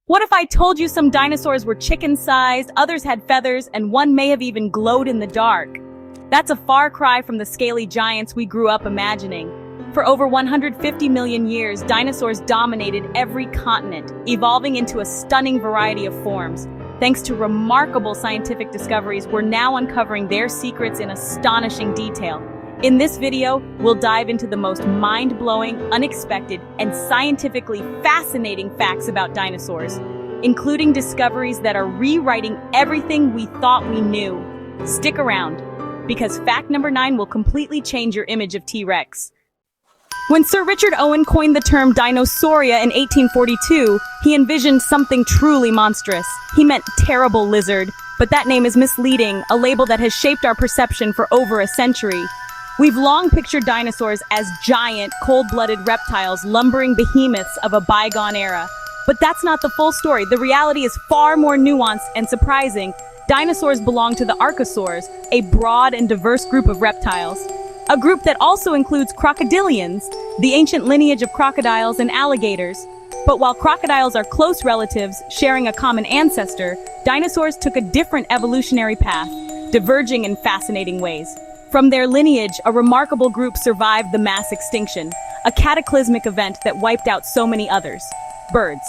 What if I told you some dinosaurs were chicken-sized, others had feathers, and one may have even glowed in the dark? That's a far cry from the scaly giants we grew up imagining. For over 150 million years, dinosaurs dominated every continent, evolving into a stunning variety of forms. Thanks to remarkable scientific discoveries, we're now uncovering their secrets in astonishing detail. In this video, we'll dive into the most mind-blowing, unexpected, and scientifically fascinating facts about dinosaurs, including discoveries that are rewriting everything we thought we knew. Stick around, because fact number 9 will completely change your image of T-Rex. When Sir Richard Owen coined the term Dinosauria in 1842, he envisioned something truly monstrous. He meant terrible lizard, but that name is misleading, a label that has shaped our perception for over a century. We've long pictured dinosaurs as giant, cold-blooded reptiles, lumbering behemoths of a bygone era. But that's not the full story. The reality is far more nuanced and surprising. Dinosaurs belong to the archosaurs, a broad and diverse group of reptiles. A group that also includes crocodilians, the ancient lineage of crocodiles and alligators. But while crocodiles are close relatives, sharing a common ancestor, dinosaurs took a different evolutionary path, diverging in fascinating ways. From their lineage, a remarkable group survived the mass extinction, a cataclysmic event that wiped out so many others. Birds.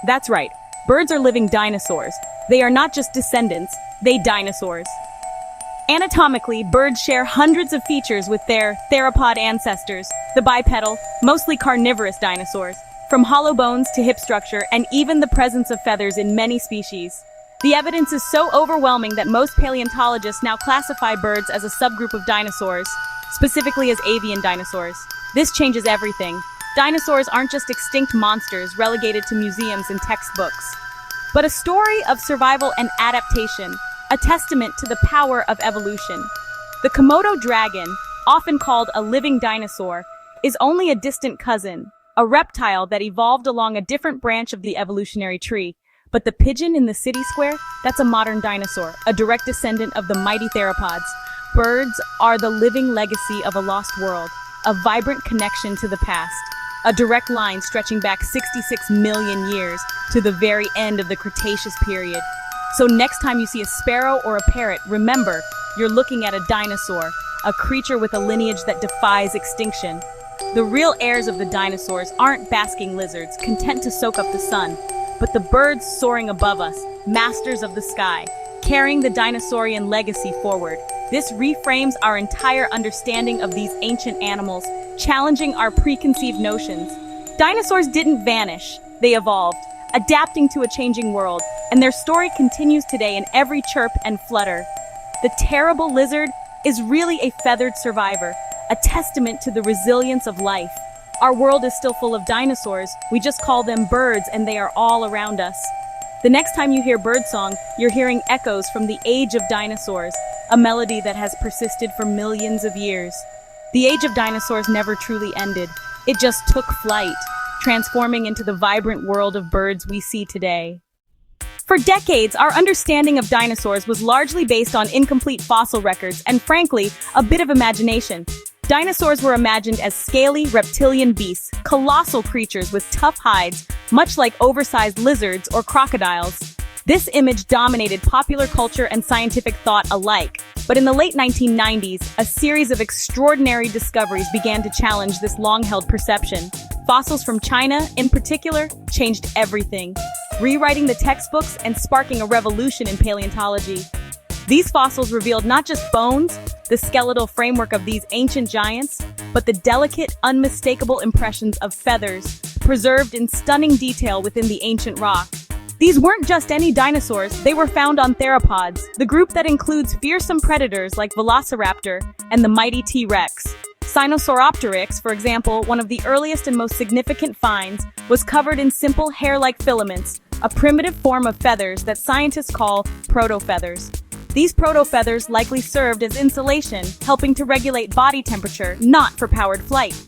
That's right, birds are living dinosaurs. They are not just descendants, they dinosaurs. Anatomically, birds share hundreds of features with their theropod ancestors, the bipedal, mostly carnivorous dinosaurs, from hollow bones to hip structure and even the presence of feathers in many species. The evidence is so overwhelming that most paleontologists now classify birds as a subgroup of dinosaurs, specifically as avian dinosaurs. This changes everything. Dinosaurs aren't just extinct monsters relegated to museums and textbooks, but a story of survival and adaptation, a testament to the power of evolution. The Komodo dragon, often called a living dinosaur, is only a distant cousin, a reptile that evolved along a different branch of the evolutionary tree. But the pigeon in the city square, that's a modern dinosaur, a direct descendant of the mighty theropods. Birds are the living legacy of a lost world, a vibrant connection to the past, a direct line stretching back 66 million years to the very end of the Cretaceous period. So next time you see a sparrow or a parrot, remember, you're looking at a dinosaur, a creature with a lineage that defies extinction. The real heirs of the dinosaurs aren't basking lizards, content to soak up the sun, but the birds soaring above us, masters of the sky, carrying the dinosaurian legacy forward. This reframes our entire understanding of these ancient animals, challenging our preconceived notions. Dinosaurs didn't vanish, they evolved, adapting to a changing world, and their story continues today in every chirp and flutter. The terrible lizard is really a feathered survivor, a testament to the resilience of life. Our world is still full of dinosaurs, we just call them birds and they are all around us. The next time you hear birdsong, you're hearing echoes from the age of dinosaurs, a melody that has persisted for millions of years. The age of dinosaurs never truly ended, it just took flight, transforming into the vibrant world of birds we see today. For decades, our understanding of dinosaurs was largely based on incomplete fossil records and, frankly, a bit of imagination. Dinosaurs were imagined as scaly, reptilian beasts, colossal creatures with tough hides, much like oversized lizards or crocodiles. This image dominated popular culture and scientific thought alike. But in the late 1990s, a series of extraordinary discoveries began to challenge this long-held perception. Fossils from China, in particular, changed everything, rewriting the textbooks and sparking a revolution in paleontology. These fossils revealed not just bones, the skeletal framework of these ancient giants, but the delicate, unmistakable impressions of feathers, preserved in stunning detail within the ancient rock. These weren't just any dinosaurs, they were found on theropods, the group that includes fearsome predators like Velociraptor and the mighty T-Rex. Sinosauropteryx, for example, one of the earliest and most significant finds, was covered in simple hair-like filaments, a primitive form of feathers that scientists call protofeathers. These protofeathers likely served as insulation, helping to regulate body temperature, not for powered flight.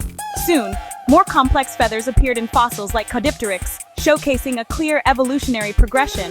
Soon, more complex feathers appeared in fossils like Caudipteryx, showcasing a clear evolutionary progression.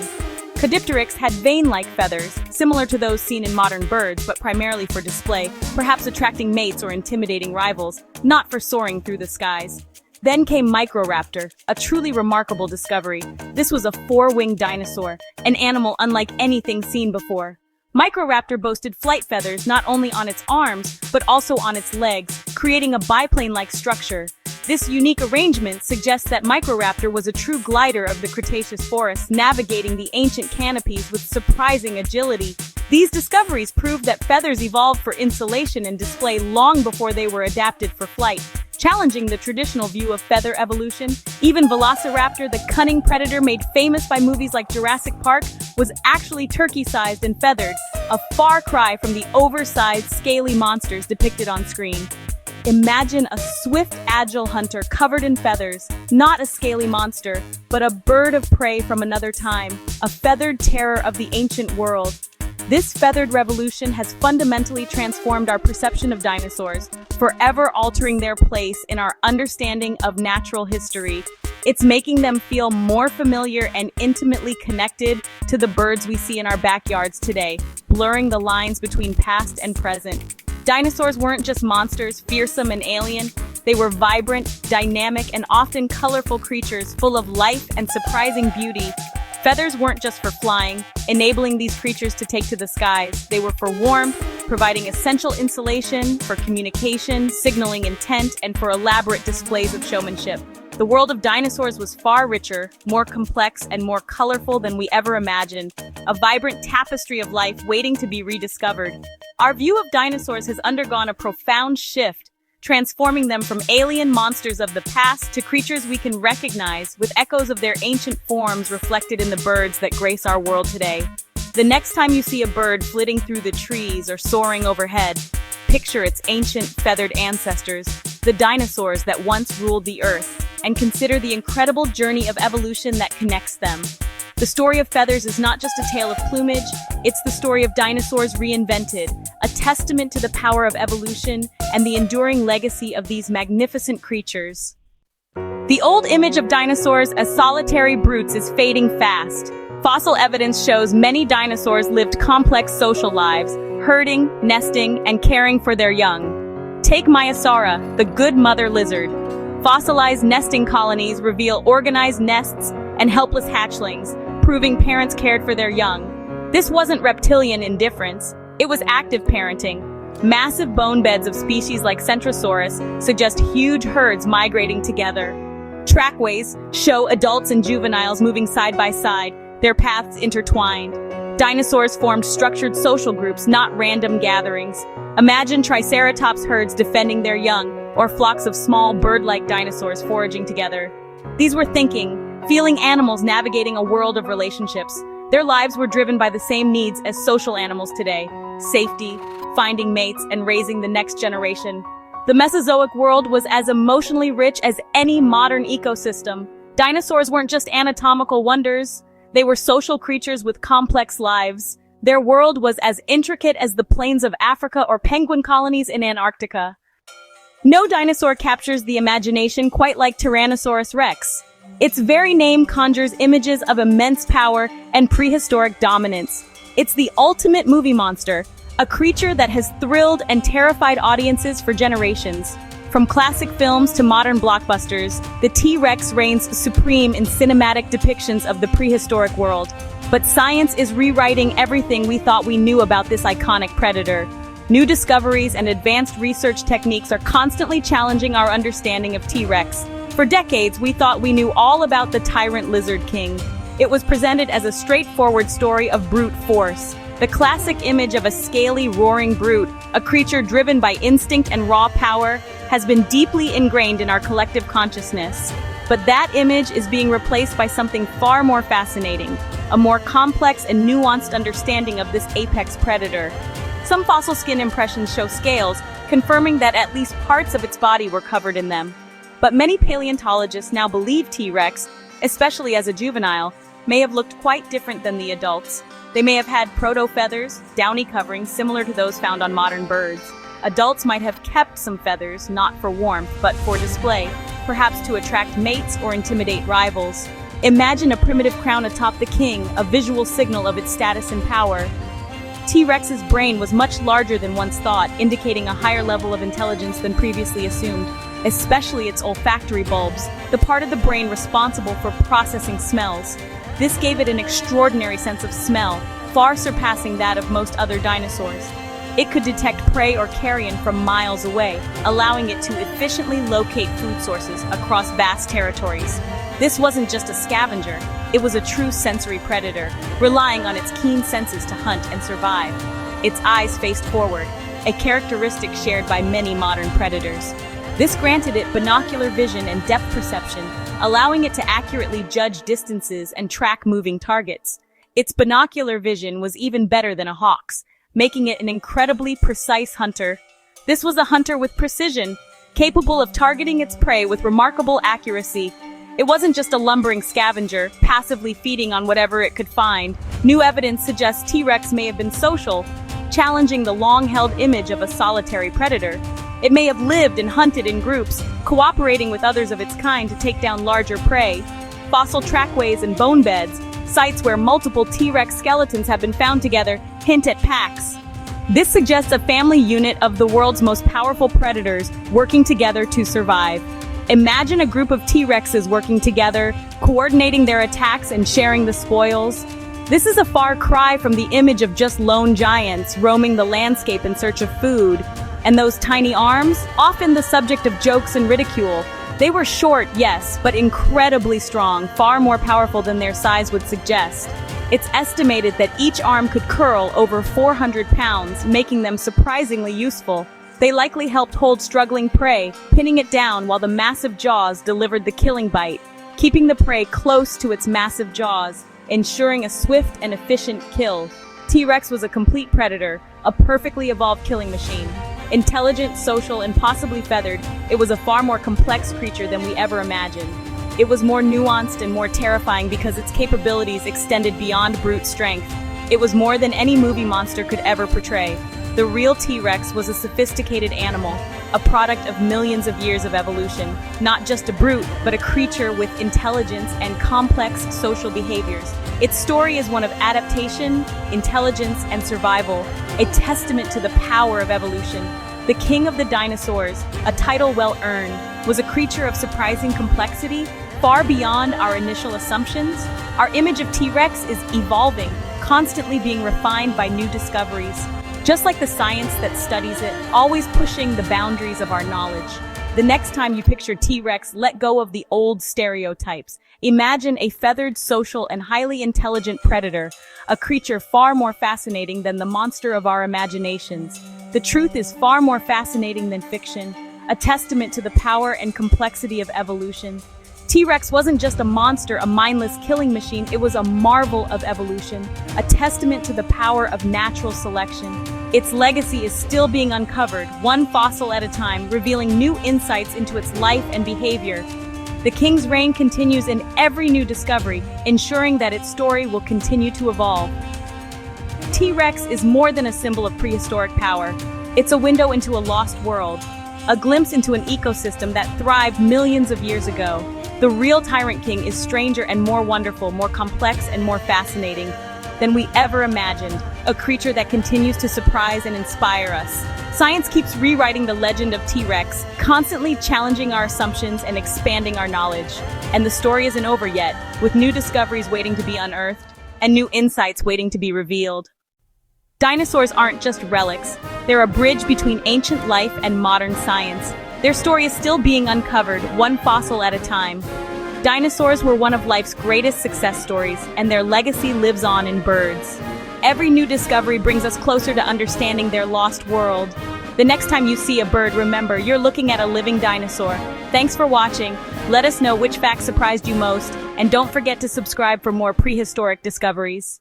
Caudipteryx had vein-like feathers, similar to those seen in modern birds, but primarily for display, perhaps attracting mates or intimidating rivals, not for soaring through the skies. Then came Microraptor, a truly remarkable discovery. This was a four-winged dinosaur, an animal unlike anything seen before. Microraptor boasted flight feathers not only on its arms, but also on its legs, creating a biplane-like structure. This unique arrangement suggests that Microraptor was a true glider of the Cretaceous forest, navigating the ancient canopies with surprising agility. These discoveries prove that feathers evolved for insulation and display long before they were adapted for flight, challenging the traditional view of feather evolution. Even Velociraptor, the cunning predator made famous by movies like Jurassic Park, was actually turkey-sized and feathered, a far cry from the oversized, scaly monsters depicted on screen. Imagine a swift, agile hunter covered in feathers, not a scaly monster, but a bird of prey from another time, a feathered terror of the ancient world. This feathered revolution has fundamentally transformed our perception of dinosaurs, forever altering their place in our understanding of natural history. It's making them feel more familiar and intimately connected to the birds we see in our backyards today, blurring the lines between past and present. Dinosaurs weren't just monsters, fearsome and alien. They were vibrant, dynamic, and often colorful creatures full of life and surprising beauty. Feathers weren't just for flying, enabling these creatures to take to the skies. They were for warmth, providing essential insulation, for communication, signaling intent, and for elaborate displays of showmanship. The world of dinosaurs was far richer, more complex, and more colorful than we ever imagined, a vibrant tapestry of life waiting to be rediscovered. Our view of dinosaurs has undergone a profound shift, transforming them from alien monsters of the past to creatures we can recognize, with echoes of their ancient forms reflected in the birds that grace our world today. The next time you see a bird flitting through the trees or soaring overhead, picture its ancient feathered ancestors, the dinosaurs that once ruled the earth, and consider the incredible journey of evolution that connects them. The story of feathers is not just a tale of plumage, it's the story of dinosaurs reinvented, a testament to the power of evolution and the enduring legacy of these magnificent creatures. The old image of dinosaurs as solitary brutes is fading fast. Fossil evidence shows many dinosaurs lived complex social lives, herding, nesting, and caring for their young. Take Maiasaura, the good mother lizard. Fossilized nesting colonies reveal organized nests and helpless hatchlings, proving parents cared for their young. This wasn't reptilian indifference, it was active parenting. Massive bone beds of species like Centrosaurus suggest huge herds migrating together. Trackways show adults and juveniles moving side by side, their paths intertwined. Dinosaurs formed structured social groups, not random gatherings. Imagine Triceratops herds defending their young, or flocks of small bird-like dinosaurs foraging together. These were thinking, feeling animals navigating a world of relationships. Their lives were driven by the same needs as social animals today: safety, finding mates, and raising the next generation. The Mesozoic world was as emotionally rich as any modern ecosystem. Dinosaurs weren't just anatomical wonders, they were social creatures with complex lives. Their world was as intricate as the plains of Africa or penguin colonies in Antarctica. No dinosaur captures the imagination quite like Tyrannosaurus rex. Its very name conjures images of immense power and prehistoric dominance. It's the ultimate movie monster, a creature that has thrilled and terrified audiences for generations. From classic films to modern blockbusters, the T-Rex reigns supreme in cinematic depictions of the prehistoric world. But science is rewriting everything we thought we knew about this iconic predator. New discoveries and advanced research techniques are constantly challenging our understanding of T-Rex. For decades, we thought we knew all about the Tyrant lizard king. It was presented as a straightforward story of brute force. The classic image of a scaly, roaring brute, a creature driven by instinct and raw power, has been deeply ingrained in our collective consciousness. But that image is being replaced by something far more fascinating, a more complex and nuanced understanding of this apex predator. Some fossil skin impressions show scales, confirming that at least parts of its body were covered in them. But many paleontologists now believe T-Rex, especially as a juvenile, may have looked quite different than the adults. They may have had proto-feathers, downy coverings similar to those found on modern birds. Adults might have kept some feathers, not for warmth, but for display, perhaps to attract mates or intimidate rivals. Imagine a primitive crown atop the king, a visual signal of its status and power. T-Rex's brain was much larger than once thought, indicating a higher level of intelligence than previously assumed. especially its olfactory bulbs, the part of the brain responsible for processing smells. This gave it an extraordinary sense of smell, far surpassing that of most other dinosaurs. It could detect prey or carrion from miles away, allowing it to efficiently locate food sources across vast territories. This wasn't just a scavenger, it was a true sensory predator, relying on its keen senses to hunt and survive. Its eyes faced forward, a characteristic shared by many modern predators. This granted it binocular vision and depth perception, allowing it to accurately judge distances and track moving targets. Its binocular vision was even better than a hawk's, making it an incredibly precise hunter. This was a hunter with precision, capable of targeting its prey with remarkable accuracy. It wasn't just a lumbering scavenger, passively feeding on whatever it could find. New evidence suggests T-Rex may have been social, challenging the long-held image of a solitary predator. It may have lived and hunted in groups, cooperating with others of its kind to take down larger prey. Fossil trackways and bone beds, sites where multiple T-Rex skeletons have been found together, hint at packs. This suggests a family unit of the world's most powerful predators working together to survive. Imagine a group of T-Rexes working together, coordinating their attacks and sharing the spoils. This is a far cry from the image of just lone giants roaming the landscape in search of food. And those tiny arms, often the subject of jokes and ridicule. They were short, yes, but incredibly strong, far more powerful than their size would suggest. It's estimated that each arm could curl over 400 pounds, making them surprisingly useful. They likely helped hold struggling prey, pinning it down while the massive jaws delivered the killing bite, keeping the prey close to its massive jaws, ensuring a swift and efficient kill. T-Rex was a complete predator, a perfectly evolved killing machine. Intelligent, social, and possibly feathered, it was a far more complex creature than we ever imagined. It was more nuanced and more terrifying because its capabilities extended beyond brute strength. It was more than any movie monster could ever portray. The real T-Rex was a sophisticated animal, a product of millions of years of evolution. Not just a brute, but a creature with intelligence and complex social behaviors. Its story is one of adaptation, intelligence, and survival, a testament to the power of evolution. The king of the dinosaurs, a title well earned, was a creature of surprising complexity, far beyond our initial assumptions. Our image of T-Rex is evolving, constantly being refined by new discoveries. Just like the science that studies it, always pushing the boundaries of our knowledge. The next time you picture T-Rex, let go of the old stereotypes. Imagine a feathered, social, and highly intelligent predator, a creature far more fascinating than the monster of our imaginations. The truth is far more fascinating than fiction, a testament to the power and complexity of evolution. T-Rex wasn't just a monster, a mindless killing machine, it was a marvel of evolution, a testament to the power of natural selection. Its legacy is still being uncovered, one fossil at a time, revealing new insights into its life and behavior. The king's reign continues in every new discovery, ensuring that its story will continue to evolve. T-Rex is more than a symbol of prehistoric power. It's a window into a lost world, a glimpse into an ecosystem that thrived millions of years ago. The real Tyrant King is stranger and more wonderful, more complex and more fascinating than we ever imagined, a creature that continues to surprise and inspire us. Science keeps rewriting the legend of T-Rex, constantly challenging our assumptions and expanding our knowledge. And the story isn't over yet, with new discoveries waiting to be unearthed and new insights waiting to be revealed. Dinosaurs aren't just relics, they're a bridge between ancient life and modern science. Their story is still being uncovered, one fossil at a time. Dinosaurs were one of life's greatest success stories, and their legacy lives on in birds. Every new discovery brings us closer to understanding their lost world. The next time you see a bird, remember, you're looking at a living dinosaur. Thanks for watching. Let us know which fact surprised you most, and don't forget to subscribe for more prehistoric discoveries.